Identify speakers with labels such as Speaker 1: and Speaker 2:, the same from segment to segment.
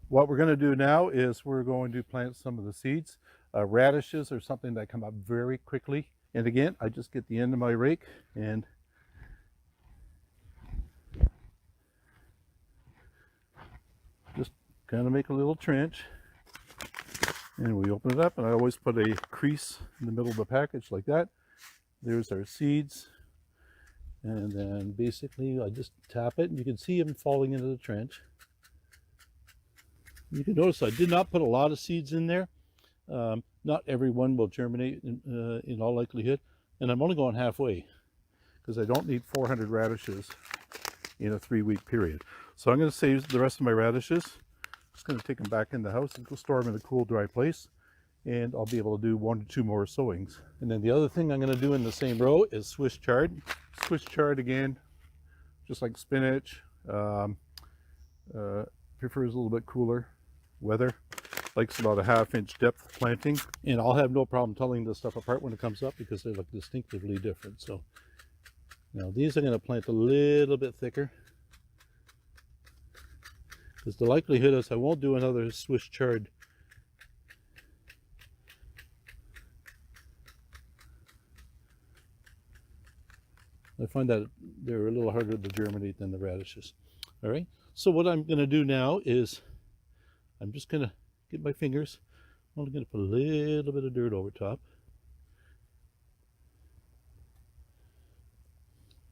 Speaker 1: What we're going to do now is we're going to plant some of the seeds. Radishes are something that come up very quickly. And again, I just get the end of my rake and just kind of make a little trench. And we open it up, and I always put a crease in the middle of the package like that. There's our seeds. And then basically I just tap it, and you can see them falling into the trench. You can notice I did not put a lot of seeds in there. Not every one will germinate in all likelihood. And I'm only going halfway because I don't need 400 radishes in a 3-week period. So I'm going to save the rest of my radishes. Just going to take them back in the house and go store them in a cool, dry place. And I'll be able to do 1 to 2 more sowings. And then the other thing I'm going to do in the same row is Swiss chard. Swiss chard, again, just like spinach, prefers a little bit cooler weather, likes about a 1/2-inch depth planting, and I'll have no problem telling this stuff apart when it comes up because they look distinctively different. So now these are going to plant a little bit thicker because the likelihood is I won't do another Swiss chard. I find that they're a little harder to germinate than the radishes. All right, so what I'm going to do now is I'm just going to get my fingers. I'm only going to put a little bit of dirt over top.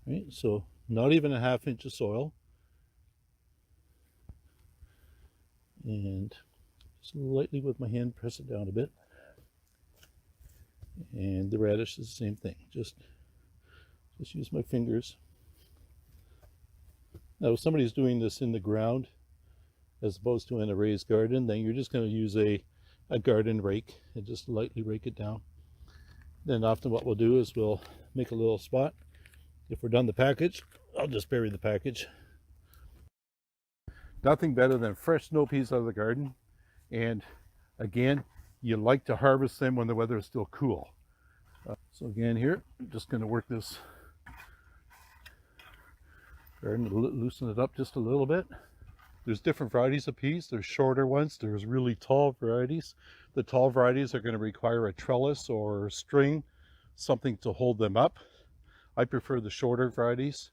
Speaker 1: All right, so not even a 1/2 inch of soil. And just lightly with my hand press it down a bit. And the radish is the same thing. Just use my fingers. Now, if somebody's doing this in the ground as opposed to in a raised garden, then you're just going to use a garden rake and just lightly rake it down. Then often what we'll do is we'll make a little spot. If we're done the package, I'll just bury the package. Nothing better than fresh snow peas out of the garden. And again, you like to harvest them when the weather is still cool. So again here, I'm just going to work this garden to loosen it up just a little bit. There's different varieties of peas. There's shorter ones. There's really tall varieties. The tall varieties are going to require a trellis or string, something to hold them up. I prefer the shorter varieties.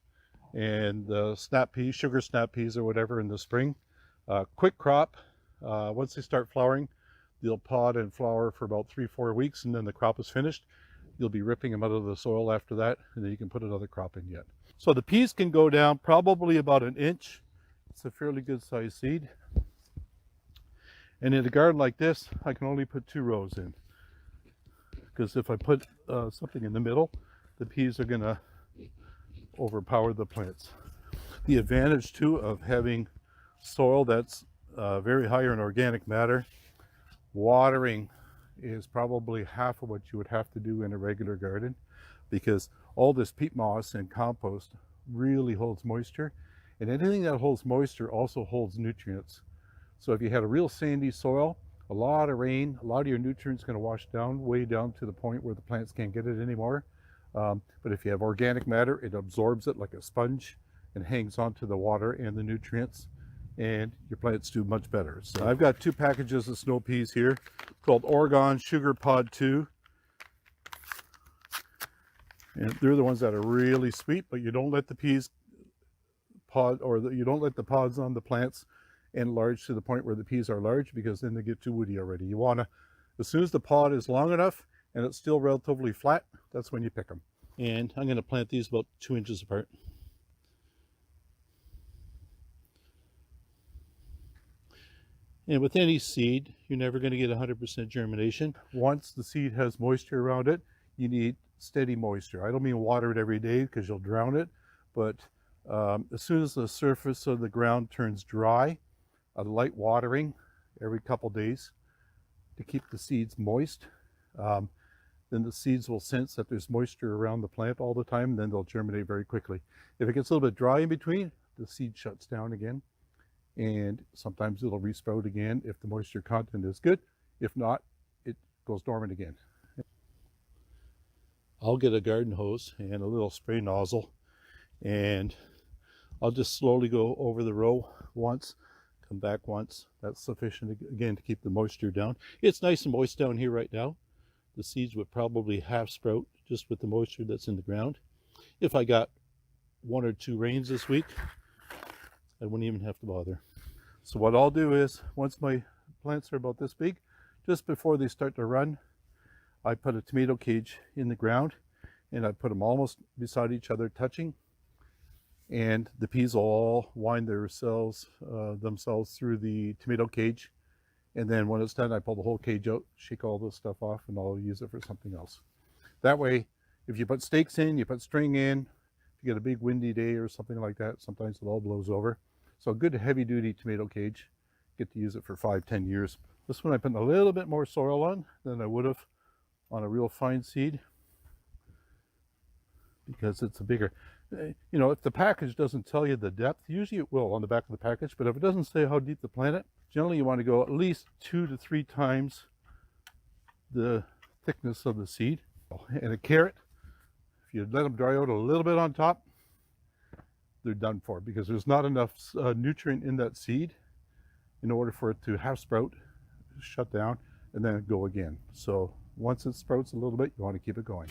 Speaker 1: And the snap peas, sugar snap peas or whatever in the spring. Quick crop. Once they start flowering, they'll pod and flower for about 3-4 weeks, and then the crop is finished. You'll be ripping them out of the soil after that, and then you can put another crop in yet. So the peas can go down probably about 1 inch. It's a fairly good sized seed. And in a garden like this, I can only put 2 rows in. Because if I put something in the middle, the peas are going to overpower the plants. The advantage too of having soil that's very high in organic matter, watering is probably half of what you would have to do in a regular garden, because all this peat moss and compost really holds moisture, and anything that holds moisture also holds nutrients. So if you had a real sandy soil, a lot of rain, a lot of your nutrients going to wash down, way down to the point where the plants can't get it anymore. But if you have organic matter, it absorbs it like a sponge and hangs on to the water and the nutrients, and your plants do much better. So I've got 2 packages of snow peas here called Oregon Sugar Pod 2. And they're the ones that are really sweet, but you don't let the peas pod, or you don't let the pods on the plants enlarge to the point where the peas are large, because then they get too woody already. You want to, as soon as the pod is long enough and it's still relatively flat, that's when you pick them. And I'm going to plant these about 2 inches apart. And with any seed, you're never going to get 100% germination. Once the seed has moisture around it, you need steady moisture. I don't mean water it every day because you'll drown it, but as soon as the surface of the ground turns dry, a light watering every couple days to keep the seeds moist. Then the seeds will sense that there's moisture around the plant all the time, and then they'll germinate very quickly. If it gets a little bit dry in between, the seed shuts down again, and sometimes it'll resprout again if the moisture content is good. If not, it goes dormant again. I'll get a garden hose and a little spray nozzle, and I'll just slowly go over the row once, them back once. That's sufficient, again, to keep the moisture down. It's nice and moist down here right now. The seeds would probably half sprout just with the moisture that's in the ground. If I got 1 or 2 rains this week, I wouldn't even have to bother. So what I'll do is, once my plants are about this big, just before they start to run, I put a tomato cage in the ground, and I put them almost beside each other, touching, and the peas will all wind themselves through the tomato cage, and then when it's done, I pull the whole cage out, shake all this stuff off, and I'll use it for something else. That way, if you put stakes in, you put string in, if you get a big windy day or something like that, sometimes it all blows over. So a good heavy-duty tomato cage, get to use it for 5-10 years. This one I put a little bit more soil on than I would have on a real fine seed, because it's a bigger, you know, if the package doesn't tell you the depth, usually it will on the back of the package, but if it doesn't say how deep to plant it, generally you want to go at least 2 to 3 times the thickness of the seed. And a carrot, if you let them dry out a little bit on top, they're done for, because there's not enough nutrient in that seed in order for it to half sprout, shut down, and then go again. So once it sprouts a little bit, you want to keep it going.